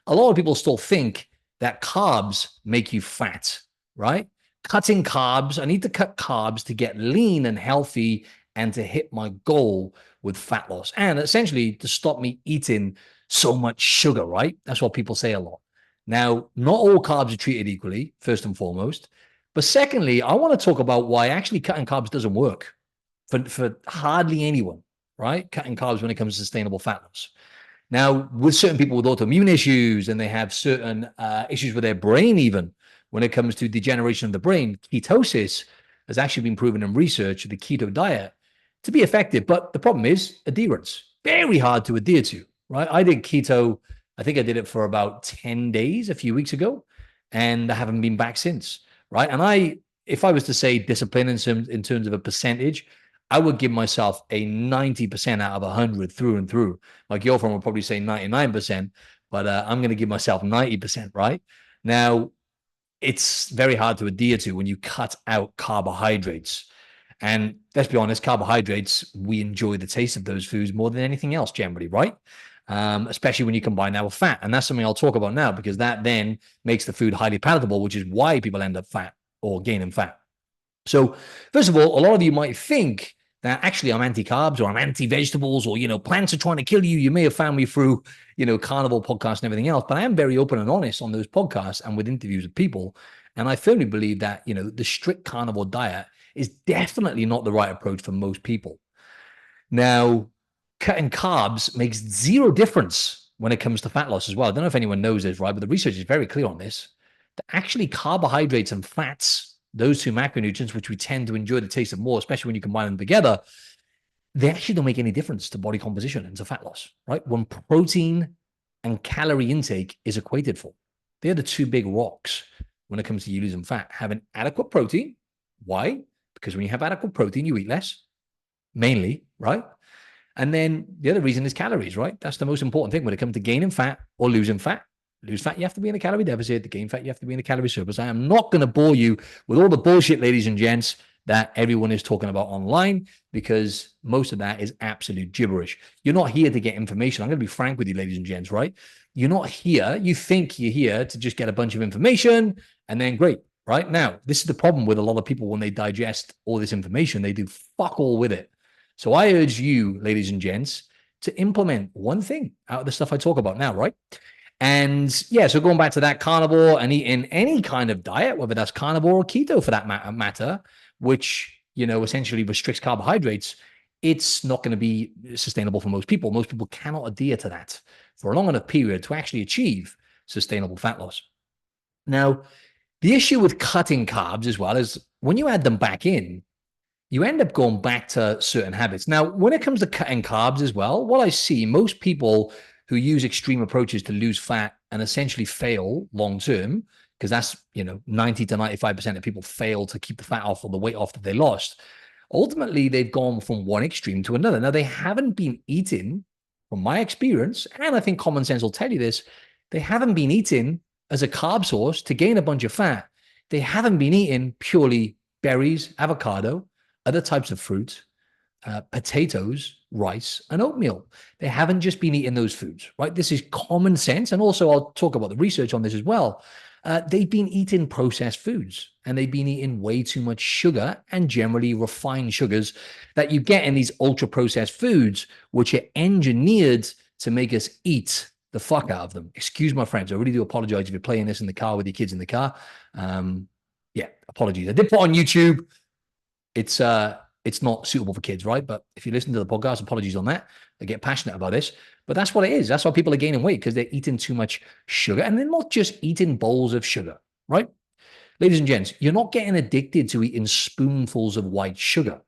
a lot of people still think that carbs make you fat, right? Cutting carbs, I need to cut carbs to get lean and healthy and to hit my goal with fat loss, and essentially to stop me eating so much sugar, right? That's what people say a lot. Now, not all carbs are treated equally, first and foremost. But secondly, I want to talk about why actually cutting carbs doesn't work for hardly anyone, right? Cutting carbs when it comes to sustainable fat loss. Now, with certain people with autoimmune issues, and they have certain issues with their brain, even when it comes to degeneration of the brain, ketosis has actually been proven in research, the keto diet, to be effective. But the problem is adherence. Very hard to adhere to, right? I did keto, I think I did it for about 10 days a few weeks ago, and I haven't been back since, right? And if I was to say discipline in terms of a percentage, I would give myself a 90% out of 100 through and through. My girlfriend would probably say 99%, but I'm going to give myself 90%, right? Now, it's very hard to adhere to when you cut out carbohydrates. And let's be honest, carbohydrates, we enjoy the taste of those foods more than anything else generally, right? Especially when you combine that with fat. And that's something I'll talk about now, because that then makes the food highly palatable, which is why people end up fat or gaining fat. So first of all, a lot of you might think that actually I'm anti-carbs, or I'm anti-vegetables, or, plants are trying to kill you. You may have found me through, carnivore podcasts and everything else, but I am very open and honest on those podcasts and with interviews with people. And I firmly believe that, the strict carnivore diet is definitely not the right approach for most people. Now, cutting carbs makes zero difference when it comes to fat loss as well. I don't know if anyone knows this, right? But the research is very clear on this, that actually carbohydrates and fats, those two macronutrients, which we tend to enjoy the taste of more, especially when you combine them together, they actually don't make any difference to body composition and to fat loss, right? When protein and calorie intake is equated for. They're the two big rocks when it comes to you losing fat. Having adequate protein. Why? Because when you have adequate protein, you eat less, mainly, right? And then the other reason is calories, right? That's the most important thing when it comes to gaining fat or losing fat. Lose fat, you have to be in a calorie deficit. To gain fat, you have to be in a calorie surplus. I am not going to bore you with all the bullshit, ladies and gents, that everyone is talking about online, because most of that is absolute gibberish. You're not here to get information. I'm going to be frank with you, ladies and gents, right? You're not here. You think you're here to just get a bunch of information and then great, right? Now, this is the problem with a lot of people when they digest all this information, they do fuck all with it. So I urge you, ladies and gents, to implement one thing out of the stuff I talk about now, right? And yeah, so going back to that carnivore and eating any kind of diet, whether that's carnivore or keto for that matter, which, essentially restricts carbohydrates, it's not going to be sustainable for most people. Most people cannot adhere to that for a long enough period to actually achieve sustainable fat loss. Now, the issue with cutting carbs as well is when you add them back in, you end up going back to certain habits. Now, when it comes to cutting carbs as well, what I see, most people who use extreme approaches to lose fat and essentially fail long-term, because that's, 90 to 95% of people fail to keep the fat off or the weight off that they lost. Ultimately, they've gone from one extreme to another. Now, they haven't been eating, from my experience, and I think common sense will tell you this, they haven't been eating as a carb source to gain a bunch of fat. They haven't been eating purely berries, avocado, other types of fruit, potatoes, rice, and oatmeal. They haven't just been eating those foods, right? This is common sense. And also, I'll talk about the research on this as well. They've been eating processed foods, and they've been eating way too much sugar and generally refined sugars that you get in these ultra processed foods, which are engineered to make us eat the fuck out of them. Excuse my friends. I really do apologize if you're playing this in the car with your kids in the car. Yeah, apologies. I did put on YouTube. It's not suitable for kids, right? But if you listen to the podcast, apologies on that. I get passionate about this, but that's what it is. That's why people are gaining weight, because they're eating too much sugar, and they're not just eating bowls of sugar, right? Ladies and gents, you're not getting addicted to eating spoonfuls of white sugar.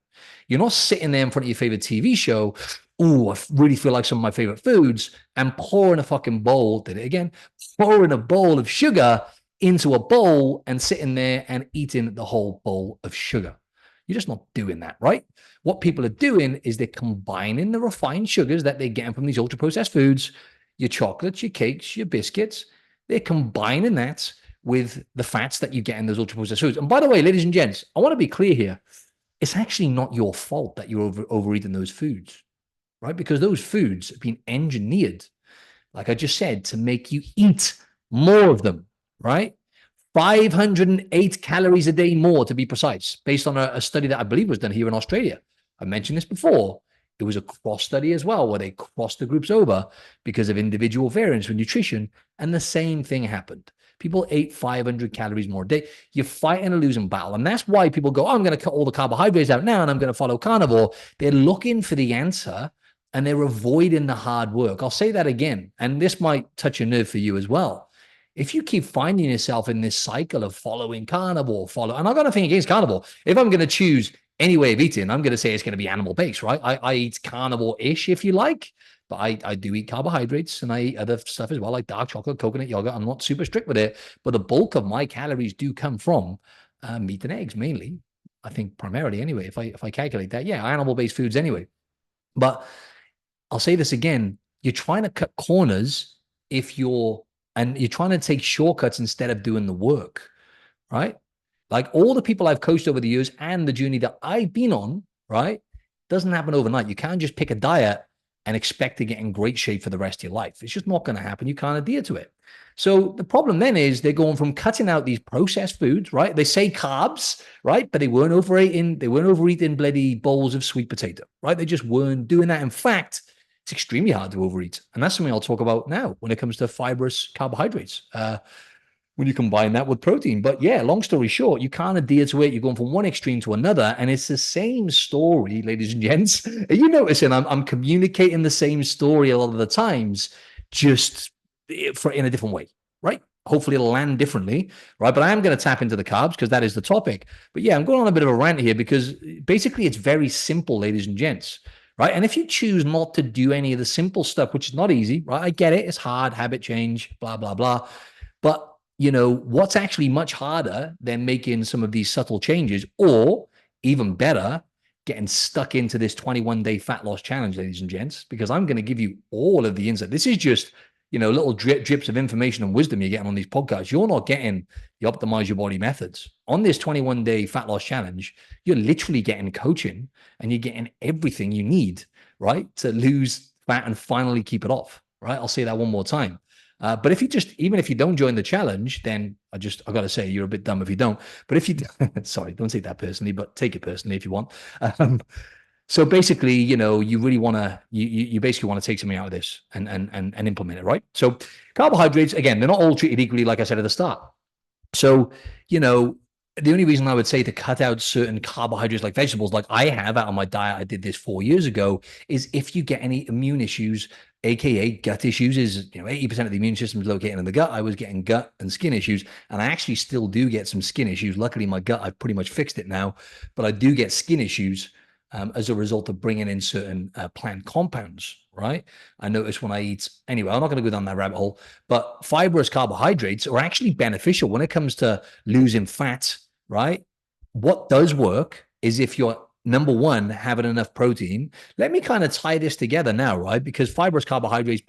You're not sitting there in front of your favorite TV show. Oh, I really feel like some of my favorite foods, and pouring a fucking bowl, did it again, pouring a bowl of sugar into a bowl and sitting there and eating the whole bowl of sugar. You're just not doing that, right? What people are doing is they're combining the refined sugars that they're getting from these ultra-processed foods, your chocolates, your cakes, your biscuits. They're combining that with the fats that you get in those ultra-processed foods. And by the way, ladies and gents, I want to be clear here. It's actually not your fault that you're overeating those foods, right? Because those foods have been engineered like I just said, to make you eat more of them, right? 508 calories a day more, to be precise, based on a study that I believe was done here in Australia. I mentioned this before. It was a cross study as well, where they crossed the groups over because of individual variance with nutrition, and the same thing happened. People ate 500 calories more a day. You're fighting a losing battle. And that's why people go, oh, I'm going to cut all the carbohydrates out now and I'm going to follow carnivore. They're looking for the answer and they're avoiding the hard work. I'll say that again. And this might touch a nerve for you as well. If you keep finding yourself in this cycle of following carnivore, and I've got nothing against carnivore. If I'm going to choose any way of eating, I'm going to say it's going to be animal based, right? I eat carnivore-ish if you like, but I do eat carbohydrates and I eat other stuff as well, like dark chocolate, coconut yogurt. I'm not super strict with it, but the bulk of my calories do come from meat and eggs mainly. I think primarily anyway, if I calculate that, yeah, animal-based foods anyway. But I'll say this again, you're trying to cut corners and you're trying to take shortcuts instead of doing the work, right? Like all the people I've coached over the years and the journey that I've been on, right? Doesn't happen overnight. You can't just pick a diet and expect to get in great shape for the rest of your life. It's just not going to happen. You can't adhere to it. So the problem then is they're going from cutting out these processed foods, right? They say carbs, right? But they weren't overeating bloody bowls of sweet potato, right? They just weren't doing that. In fact, it's extremely hard to overeat. And that's something I'll talk about now when it comes to fibrous carbohydrates. When you combine that with protein. But yeah, long story short, you can't adhere to it. You're going from one extreme to another. And it's the same story, ladies and gents. Are you noticing I'm communicating the same story a lot of the times, just in a different way, right? Hopefully it'll land differently, right? But I am going to tap into the carbs because that is the topic. But yeah, I'm going on a bit of a rant here because basically it's very simple, ladies and gents, right? And if you choose not to do any of the simple stuff, which is not easy, right? I get it. It's hard, habit change, blah, blah, blah. But what's actually much harder than making some of these subtle changes, or even better, getting stuck into this 21-day fat loss challenge, ladies and gents, because I'm going to give you all of the insight. This is just, little drips of information and wisdom you're getting on these podcasts. You're not getting the Optimize Your Body methods. On this 21-day fat loss challenge, you're literally getting coaching and you're getting everything you need, right, to lose fat and finally keep it off, right? I'll say that one more time. But even if you don't join the challenge, then I got to say you're a bit dumb if you don't. But if you, sorry, don't take that personally, but take it personally if you want. So basically, you really want to, you basically want to take something out of this and implement it, right? So carbohydrates, again, they're not all treated equally, like I said at the start. So, the only reason I would say to cut out certain carbohydrates like vegetables, like I have out of my diet, I did this 4 years ago, is if you get any immune issues, AKA gut issues, is 80% of the immune system is located in the gut. I was getting gut and skin issues, and I actually still do get some skin issues. Luckily, my gut, I've pretty much fixed it now, but I do get skin issues as a result of bringing in certain plant compounds, right? I notice when I eat, anyway, I'm not going to go down that rabbit hole, but fibrous carbohydrates are actually beneficial when it comes to losing fat, right? What does work is if you're, number one, having enough protein. Let me kind of tie this together now, right? Because fibrous carbohydrates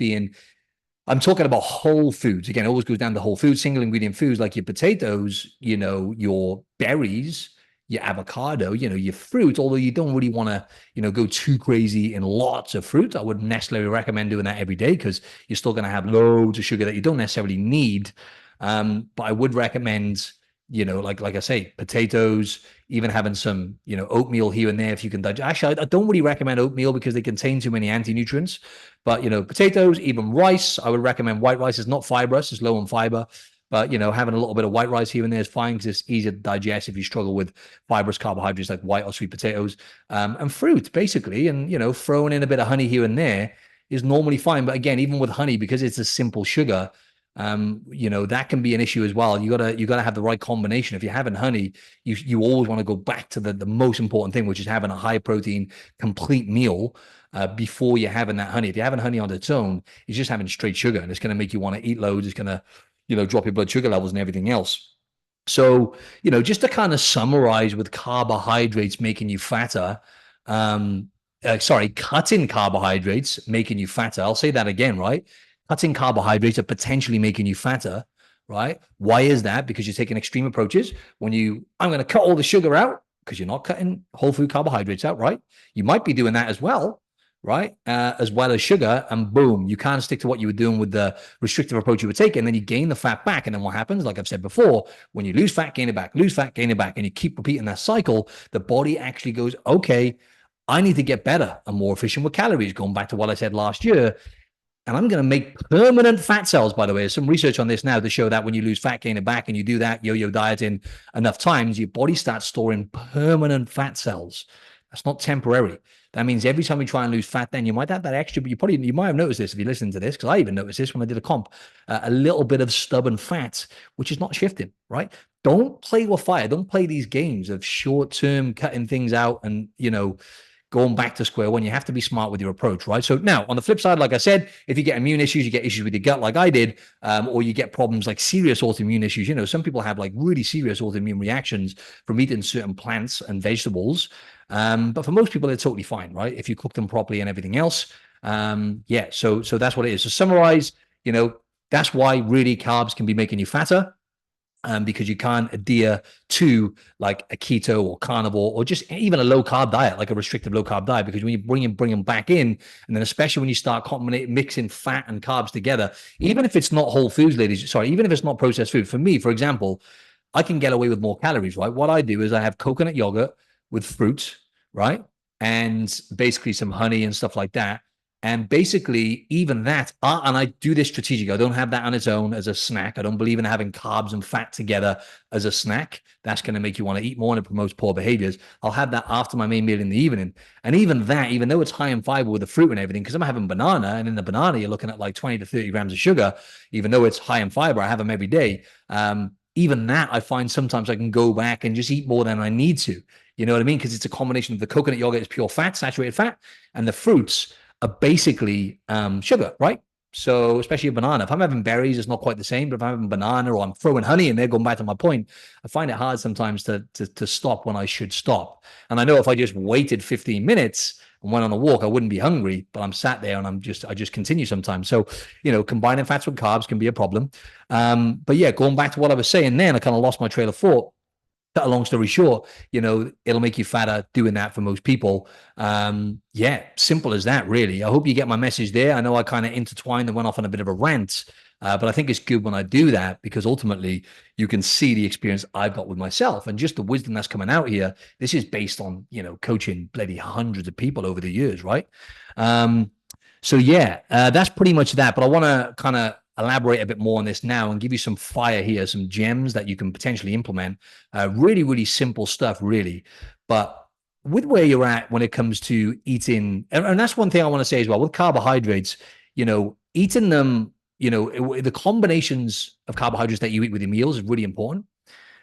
I'm talking about whole foods. Again, it always goes down to whole foods, single ingredient foods like your potatoes, your berries, your avocado, your fruit, although you don't really want to, go too crazy in lots of fruit. I wouldn't necessarily recommend doing that every day because you're still going to have loads of sugar that you don't necessarily need. But I would recommend, like I say, potatoes, even having some, oatmeal here and there if you can digest. Actually, I don't really recommend oatmeal because they contain too many anti-nutrients. But, potatoes, even rice, I would recommend white rice. It's not fibrous, it's low in fiber. But, having a little bit of white rice here and there is fine because it's easier to digest if you struggle with fibrous carbohydrates like white or sweet potatoes. And fruit, basically. And, throwing in a bit of honey here and there is normally fine. But again, even with honey, because it's a simple sugar, that can be an issue as well. You gotta have the right combination. If you're having honey, you always want to go back to the most important thing, which is having a high protein complete meal before you're having that honey. If you're having honey on its own, it's just having straight sugar, and it's going to make you want to eat loads. It's going to drop your blood sugar levels and everything else. So just to kind of summarize with carbohydrates making you fatter, cutting carbohydrates making you fatter. I'll say that again, right? Cutting carbohydrates are potentially making you fatter, right? Why is that? Because you're taking extreme approaches. I'm going to cut all the sugar out because you're not cutting whole food carbohydrates out, right? You might be doing that as well, right? As well as sugar, and boom, you can't stick to what you were doing with the restrictive approach you were taking. Then you gain the fat back. And then what happens, like I've said before, when you lose fat, gain it back, lose fat, gain it back, and you keep repeating that cycle, the body actually goes, okay, I need to get better and more efficient with calories. Going back to what I said last year, and I'm going to make permanent fat cells, by the way. There's some research on this now to show that when you lose fat, gain it back, and you do that yo-yo dieting enough times, your body starts storing permanent fat cells. That's not temporary. That means every time you try and lose fat, then you might have that extra, but you might have noticed this if you listen to this, because I even noticed this when I did a comp, a little bit of stubborn fat, which is not shifting, right? Don't play with fire. Don't play these games of short-term cutting things out and, going back to square one. You have to be smart with your approach, right? So now on the flip side, like I said, if you get immune issues, you get issues with your gut like I did, or you get problems like serious autoimmune issues. Some people have like really serious autoimmune reactions from eating certain plants and vegetables. But for most people, they're totally fine, right? If you cook them properly and everything else. Yeah, so that's what it is. So summarize, that's why really carbs can be making you fatter. Because you can't adhere to like a keto or carnivore or just even a low carb diet, like a restrictive low carb diet, because when you bring them back in, and then especially when you start mixing fat and carbs together, even if it's not whole foods, even if it's not processed food, for me, for example, I can get away with more calories, right? What I do is I have coconut yogurt with fruit, right? And basically some honey and stuff like that. And basically, even that, and I do this strategically. I don't have that on its own as a snack. I don't believe in having carbs and fat together as a snack. That's going to make you want to eat more and it promotes poor behaviors. I'll have that after my main meal in the evening. And even that, even though it's high in fiber with the fruit and everything, because I'm having banana, and in the banana, you're looking at like 20 to 30 grams of sugar, even though it's high in fiber, I have them every day. Even that, I find sometimes I can go back and just eat more than I need to. You know what I mean? Because it's a combination of the coconut yogurt is pure fat, saturated fat, and the fruits are basically sugar, right? So especially a banana. If I'm having berries, it's not quite the same. But if I'm having banana or I'm throwing honey in there, going back to my point, I find it hard sometimes to stop when I should stop. And I know if I just waited 15 minutes and went on a walk, I wouldn't be hungry. But I'm sat there and I just continue sometimes. So combining fats with carbs can be a problem. But yeah, going back to what I was saying then, I kind of lost my trail of thought. Cut a long story short, it'll make you fatter doing that for most people. Yeah, simple as that, really. I hope you get my message there. I know I kind of intertwined and went off on a bit of a rant, but I think it's good when I do that because ultimately you can see the experience I've got with myself and just the wisdom that's coming out here. This is based on, coaching bloody hundreds of people over the years, right? So yeah, that's pretty much that. But I want to kind of elaborate a bit more on this now and give you some fire here, some gems that you can potentially implement. Really, really simple stuff, really. But with where you're at when it comes to eating, and that's one thing I want to say as well, with carbohydrates, eating them, the combinations of carbohydrates that you eat with your meals is really important.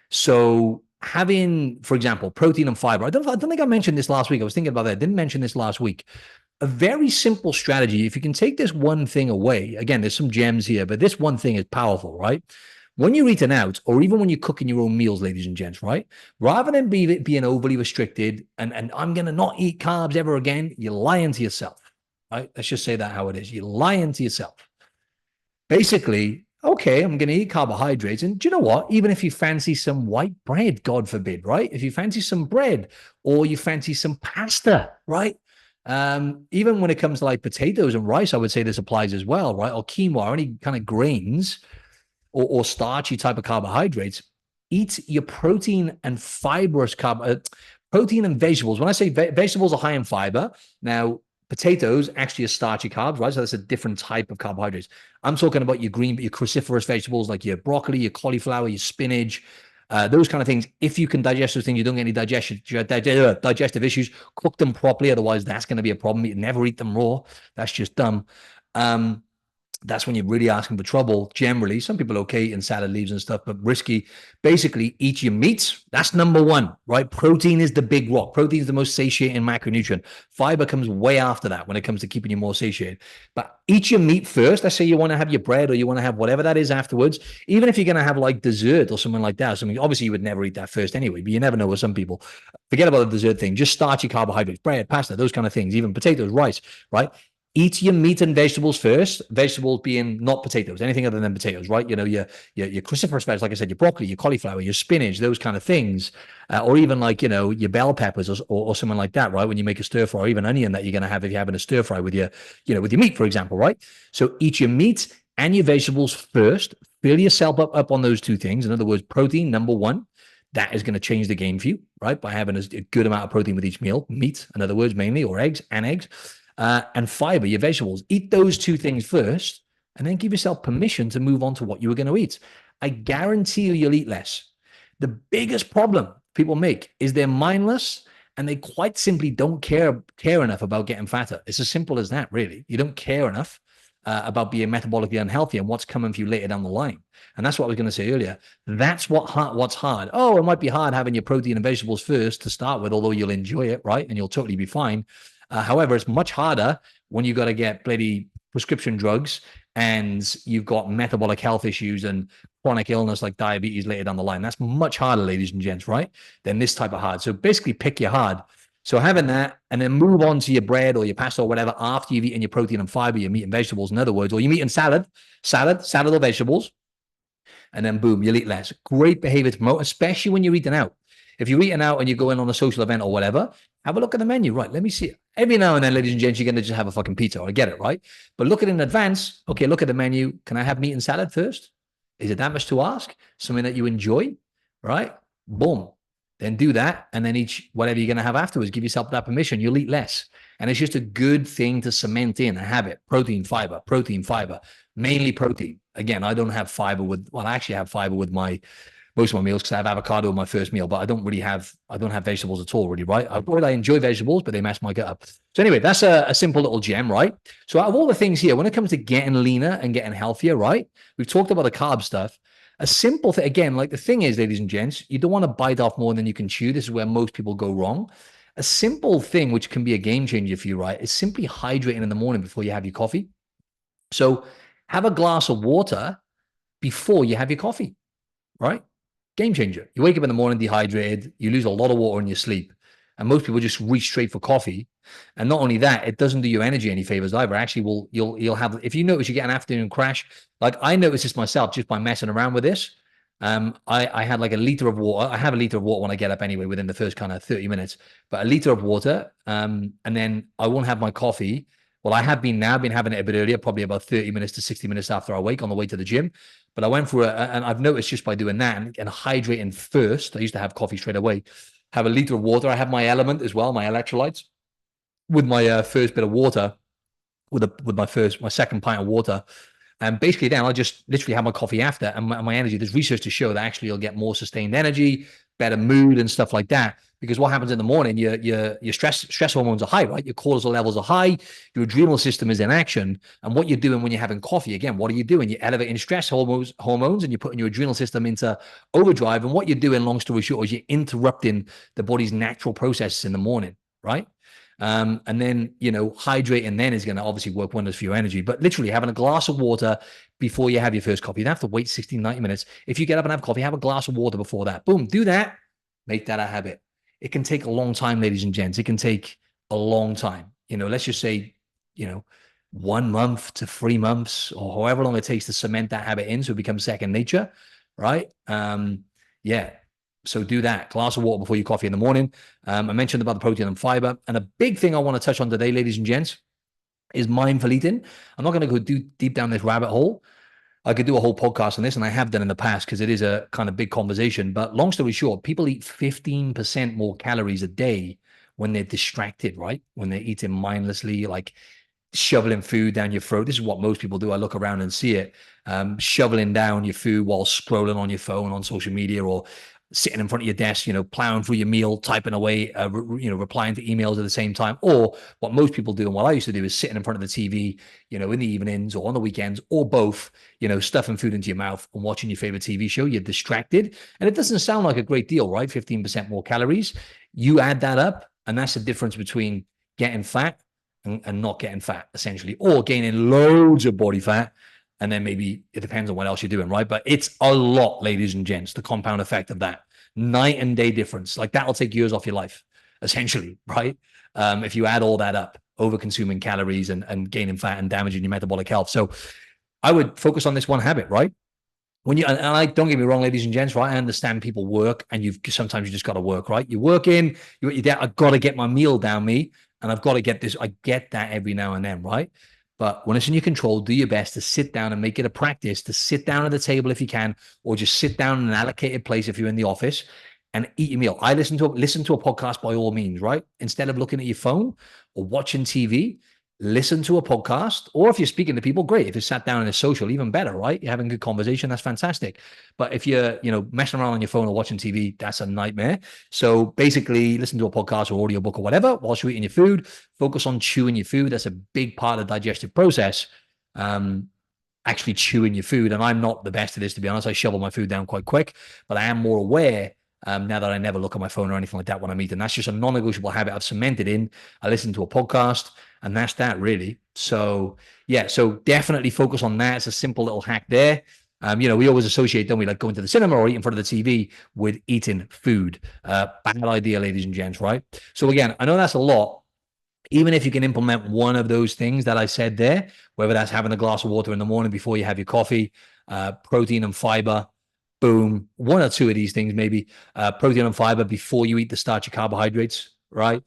So having, for example, protein and fiber. I don't think I mentioned this last week. I was thinking about that. I didn't mention this last week. A very simple strategy. If you can take this one thing away, again, there's some gems here, but this one thing is powerful, right? When you're eating out, or even when you're cooking your own meals, ladies and gents, right? Rather than being overly restricted and I'm going to not eat carbs ever again, you're lying to yourself, right? Let's just say that how it is. You're lying to yourself. Basically, okay, I'm going to eat carbohydrates. And do you know what? Even if you fancy some white bread, God forbid, right? If you fancy some bread or you fancy some pasta, right? Even when it comes to like potatoes and rice, I would say this applies as well, right? Or quinoa, or any kind of grains or starchy type of carbohydrates. Eat your protein and fibrous protein and vegetables. When I say vegetables are high in fiber, now potatoes actually are starchy carbs, right? So that's a different type of carbohydrates. I'm talking about your cruciferous vegetables like your broccoli, your cauliflower, your spinach, those kind of things. If you can digest those things, you don't get any digestive issues. Cook them properly, otherwise that's going to be a problem. You never eat them raw. That's just dumb. That's when you're really asking for trouble. Generally, some people okay eating salad leaves and stuff, but risky. Basically, eat your meats. That's number one, right? Protein is the big rock. Protein is the most satiating macronutrient. Fiber comes way after that when it comes to keeping you more satiated. But eat your meat first. Let's say you want to have your bread or you want to have whatever that is afterwards. Even if you're going to have like dessert or something like that, obviously you would never eat that first anyway, but you never know with some people. Forget about the dessert thing. Just starchy carbohydrates, bread, pasta, those kind of things, even potatoes, rice, right? Eat your meat and vegetables first. Vegetables being not potatoes, anything other than potatoes, right? You know, your cruciferous vegetables, like I said, your broccoli, your cauliflower, your spinach, those kind of things, or even like, you know, your bell peppers or something like that, right? When you make a stir fry, or even onion that you're going to have if you're having a stir fry with your, you know, with your meat, for example, right? So eat your meat and your vegetables first. Fill yourself up on those two things. In other words, protein, number one. That is going to change the game for you, right? By having a good amount of protein with each meal, meat, in other words, mainly, or eggs and eggs, and fiber, your vegetables. Eat those two things first, and then give yourself permission to move on to what you were going to eat. I guarantee you'll eat less. The biggest problem people make is they're mindless and they quite simply don't care enough about getting fatter. It's as simple as that, really. You don't care enough about being metabolically unhealthy and what's coming for you later down the line. And that's what I was going to say earlier. That's what's hard. Oh, it might be hard having your protein and vegetables first to start with, although you'll enjoy it, right? And you'll totally be fine. However, it's much harder when you've got to get bloody prescription drugs and you've got metabolic health issues and chronic illness like diabetes later down the line. That's much harder, ladies and gents, right? Than this type of hard. So basically pick your hard. So having that, and then move on to your bread or your pasta or whatever after you've eaten your protein and fiber, your meat and vegetables, in other words, or your meat and salad or vegetables, and then boom, you'll eat less. Great behavior to promote, especially when you're eating out. If you're eating out and you're going on a social event or whatever, have a look at the menu, right? Let me see it. Every now and then, ladies and gents, you're going to just have a fucking pizza. I get it, right? But look at it in advance. Okay, look at the menu. Can I have meat and salad first? Is it that much to ask? Something that you enjoy, right? Boom. Then do that, and then eat whatever you're going to have afterwards. Give yourself that permission. You'll eat less. And it's just a good thing to cement in a habit. Protein, fiber, mainly protein. Again, I don't have fiber with, well, I actually have fiber with most of my meals because I have avocado in my first meal, but I don't have vegetables at all, really, right? I enjoy vegetables, but they mess my gut up. So anyway, that's a simple little gem, right? So out of all the things here, when it comes to getting leaner and getting healthier, right? We've talked about the carb stuff. A simple thing, again, like the thing is, ladies and gents, you don't want to bite off more than you can chew. This is where most people go wrong. A simple thing, which can be a game changer for you, right, is simply hydrating in the morning before you have your coffee. So have a glass of water before you have your coffee, right? Game changer. You wake up in the morning dehydrated, you lose a lot of water in your sleep. And most people just reach straight for coffee. And not only that, it doesn't do your energy any favors either. Actually, you'll have, if you notice you get an afternoon crash, like I noticed this myself just by messing around with this. I had like a liter of water. I have a liter of water when I get up anyway, within the first kind of 30 minutes, but a liter of water. And then I won't have my coffee. Well, I have been having it a bit earlier, probably about 30 minutes to 60 minutes after I wake on the way to the gym. But I went for it, and I've noticed just by doing that and hydrating first, I used to have coffee straight away, have a liter of water. I have my element as well, my electrolytes, with my first bit of water, with my second pint of water. And basically then I'll just literally have my coffee after, and my energy, there's research to show that actually you'll get more sustained energy, better mood and stuff like that. Because what happens in the morning, your stress hormones are high, right? Your cortisol levels are high, your adrenal system is in action. And what you're doing when you're having coffee, again, what are you doing? You're elevating stress hormones, and you're putting your adrenal system into overdrive. And what you're doing, long story short, is you're interrupting the body's natural processes in the morning, right? And then, hydrating then is going to obviously work wonders for your energy. But literally having a glass of water before you have your first coffee. You don't have to wait 60, 90 minutes. If you get up and have coffee, have a glass of water before that. Boom, do that. Make that a habit. It can take a long time, ladies and gents. It can take a long time. Let's just say, 1 month to 3 months, or however long it takes to cement that habit in so it becomes second nature, right? Yeah. So do that. Glass of water before your coffee in the morning. I mentioned about the protein and fiber. And a big thing I want to touch on today, ladies and gents, is mindful eating. I'm not going to go deep down this rabbit hole. I could do a whole podcast on this, and I have done in the past because it is a kind of big conversation. But long story short, people eat 15% more calories a day when they're distracted, right? When they're eating mindlessly, like shoveling food down your throat. This is what most people do. I look around and see it. Shoveling down your food while scrolling on your phone, on social media, or sitting in front of your desk, plowing through your meal, typing away, replying to emails at the same time. Or what most people do, and what I used to do, is sitting in front of the TV, in the evenings or on the weekends, or both, stuffing food into your mouth and watching your favorite TV show. You're distracted. And it doesn't sound like a great deal, right? 15% more calories. You add that up, and that's the difference between getting fat and not getting fat, essentially, or gaining loads of body fat. And then maybe it depends on what else you're doing, right? But it's a lot, ladies and gents, the compound effect of that. Night and day difference. Like that'll take years off your life, essentially, right? If you add all that up. over consuming calories and gaining fat and damaging your metabolic health. So I would focus on this one habit, right? When you, and I don't get me wrong, ladies and gents, right? I understand people work, and sometimes you just got to work, right? You work in, I've got to get my meal down me, and I've got to get this. I get that every now and then, right? But when it's in your control, do your best to sit down and make it a practice to sit down at the table if you can, or just sit down in an allocated place if you're in the office and eat your meal. I listen to a podcast by all means, right? Instead of looking at your phone or watching TV, listen to a podcast. Or if you're speaking to people, great. If you're sat down in a social, even better, right? You're having a good conversation, that's fantastic. But if you're, messing around on your phone or watching TV, that's a nightmare. So basically, listen to a podcast or audiobook or whatever whilst you're eating your food. Focus on chewing your food. That's a big part of the digestive process. Actually chewing your food. And I'm not the best at this, to be honest. I shovel my food down quite quick, but I am more aware now that I never look at my phone or anything like that when I'm eating. That's just a non-negotiable habit I've cemented in. I listen to a podcast, and that's that, really. So yeah, so definitely focus on that. It's a simple little hack there. We always associate, don't we, like going to the cinema or eating in front of the TV with eating food. Bad idea, ladies and gents, right? So again, I know that's a lot. Even if you can implement one of those things that I said there, whether that's having a glass of water in the morning before you have your coffee, protein and fiber, boom, one or two of these things, maybe protein and fiber before you eat the starchy carbohydrates, right?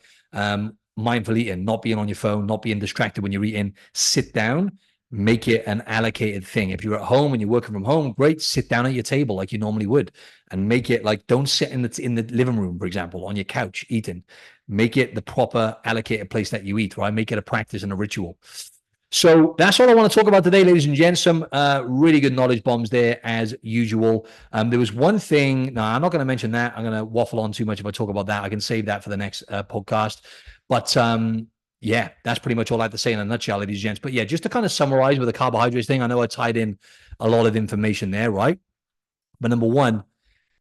Mindful eating, not being on your phone, not being distracted when you're eating, sit down, make it an allocated thing. If you're at home and you're working from home, great, sit down at your table like you normally would and make it like, don't sit in the living room, for example, on your couch eating. Make it the proper allocated place that you eat, right? Make it a practice and a ritual. So that's all I want to talk about today, ladies and gents. Some really good knowledge bombs there, as usual. There was one thing. No, I'm not going to mention that. I'm going to waffle on too much if I talk about that. I can save that for the next podcast. But yeah, that's pretty much all I have to say in a nutshell, ladies and gents. But yeah, just to kind of summarize with the carbohydrates thing, I know I tied in a lot of information there, right? But number one,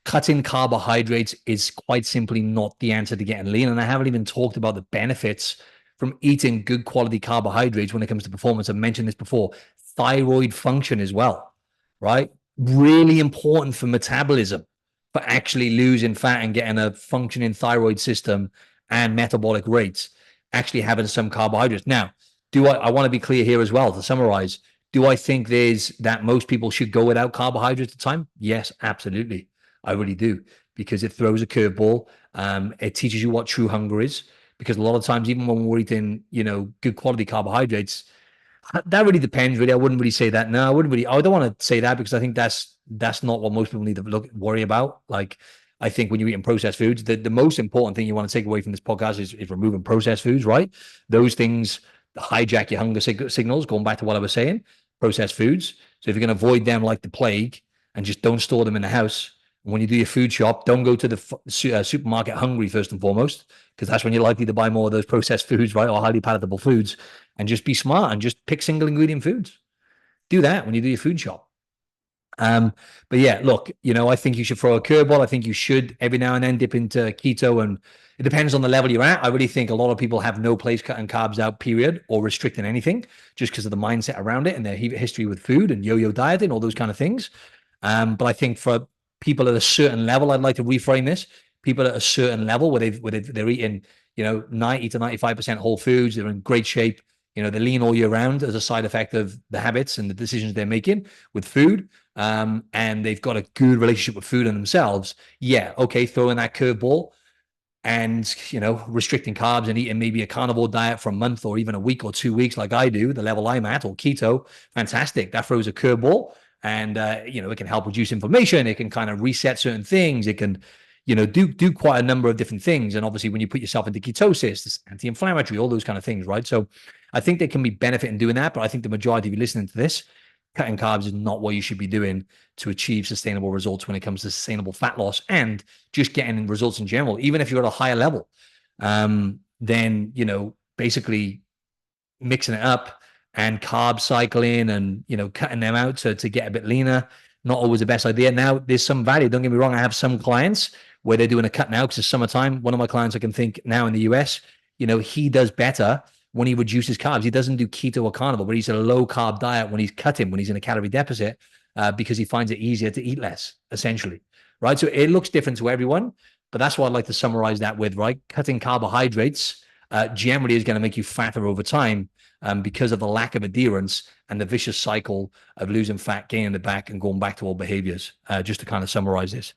cutting carbohydrates is quite simply not the answer to getting lean. And I haven't even talked about the benefits from eating good quality carbohydrates when it comes to performance. I've mentioned this before. Thyroid function as well, right? Really important for metabolism, for actually losing fat and getting a functioning thyroid system and metabolic rates, actually having some carbohydrates. Now, I want to be clear here as well to summarize. Do I think that most people should go without carbohydrates at the time? Yes, absolutely. I really do, because it throws a curveball. It teaches you what true hunger is, because a lot of times, even when we're eating, good quality carbohydrates, that really depends. Really, I wouldn't really say that. No, I don't want to say that, because I think that's not what most people need to worry about. Like, I think when you're eating processed foods, the most important thing you want to take away from this podcast is removing processed foods, right? Those things hijack your hunger signals, going back to what I was saying, processed foods. So if you're going to avoid them like the plague and just don't store them in the house, when you do your food shop, don't go to the supermarket hungry first and foremost, because that's when you're likely to buy more of those processed foods, right? Or highly palatable foods. And just be smart and just pick single ingredient foods. Do that when you do your food shop. But yeah, look, I think you should throw a curveball. I think you should every now and then dip into keto, and it depends on the level you're at. I really think a lot of people have no place cutting carbs out, period, or restricting anything, just because of the mindset around it and their history with food and yo-yo dieting, all those kind of things. But I think for people at a certain level, I'd like to reframe this. People at a certain level where they're eating, 90 to 95% whole foods, they're in great shape. They're lean all year round as a side effect of the habits and the decisions they're making with food. And they've got a good relationship with food and themselves. Yeah, okay, throw in that curveball and, restricting carbs and eating maybe a carnivore diet for a month or even a week or 2 weeks like I do, the level I'm at, or keto, fantastic. That throws a curveball. And, it can help reduce inflammation. It can kind of reset certain things. It can, do quite a number of different things. And obviously, when you put yourself into ketosis, it's anti-inflammatory, all those kind of things, right? So I think there can be benefit in doing that. But I think the majority of you listening to this, cutting carbs is not what you should be doing to achieve sustainable results when it comes to sustainable fat loss and just getting results in general. Even if you're at a higher level, then, basically mixing it up and carb cycling and, cutting them out to get a bit leaner, not always the best idea. Now, there's some value. Don't get me wrong. I have some clients where they're doing a cut now because it's summertime. One of my clients, I can think now in the US, he does better when he reduces carbs. He doesn't do keto or carnivore, but he's a low carb diet when he's cutting, when he's in a calorie deficit, because he finds it easier to eat less, essentially, right? So it looks different to everyone, but that's what I'd like to summarize that with, right? Cutting carbohydrates generally is going to make you fatter over time, because of the lack of adherence and the vicious cycle of losing fat, gaining the back, and going back to old behaviors. Just to kind of summarize this.